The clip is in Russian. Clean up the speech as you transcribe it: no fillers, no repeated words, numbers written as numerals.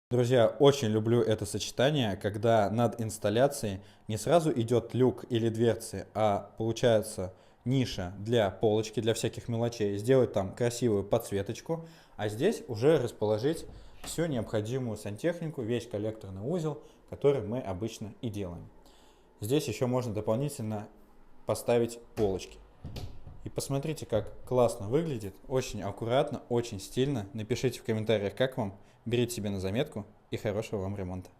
Друзья, очень люблю это сочетание, когда над инсталляцией не сразу идет люк или дверцы, а получается ниша для полочки, для всяких мелочей, сделать там красивую подсветочку, а здесь уже расположить всю необходимую сантехнику, весь коллекторный узел, который мы обычно и делаем. Здесь еще можно дополнительно поставить полочки. И посмотрите, как классно выглядит, очень аккуратно, очень стильно. Напишите в комментариях, как вам. Берите себе на заметку и хорошего вам ремонта.